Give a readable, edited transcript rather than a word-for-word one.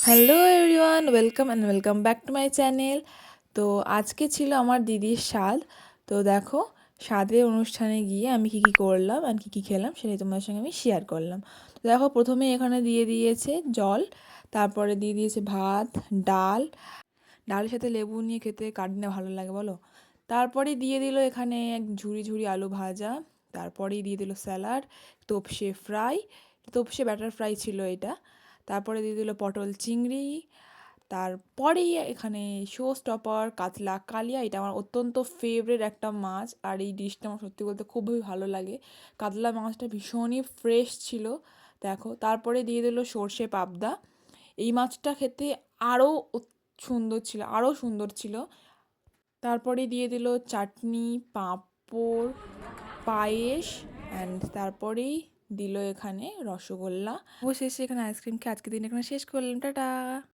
Hello everyone, welcome back to my channel. তো আজকে ছিল আমার দিদির স্বাদ। তো দেখো, স্বাদের অনুষ্ঠানে গিয়ে আমি কি কি করলাম আর কি কি খেলাম সেটাই তোমাদের সঙ্গে আমি শেয়ার করলাম। তো দেখো, প্রথমে এখানে দিয়ে দিয়েছে জল, তারপরে দিয়ে দিয়েছে ভাত, ডাল। ডালের সাথে লেবু নিয়ে খেতে কার না ভালো লাগে বলো। তারপরে দিয়ে দিল এখানে এক ঝুড়ি ঝুড়ি আলু ভাজা। তারপরেই দিয়ে দিল স্যালাড, তোপসে ফ্রাই, তোপসে ব্যাটার ফ্রাই ছিল এটা। তারপরে দিয়ে দিল পটল চিংড়ি। তারপরেই এখানে শো স্টপার কাতলা কালিয়া, এটা আমার অত্যন্ত ফেভারিট একটা মাছ, আর এই ডিশটা আমার সত্যি বলতে খুবই ভালো লাগে। কাতলা মাছটা ভীষণই ফ্রেশ ছিল। দেখো, তারপরে দিয়ে দিল সর্ষে পাবদা। এই মাছটা খেতে আরও সুন্দর ছিল, আরও সুন্দর ছিল। তারপরে দিয়ে দিল চাটনি, পাঁপড়, পায়েস, অ্যান্ড তারপরেই দিল এখানে রসগোল্লা। অবশেষে এখানে আইসক্রিম খেয়ে আজকে দিন এখানে শেষ করলাম। টাটা।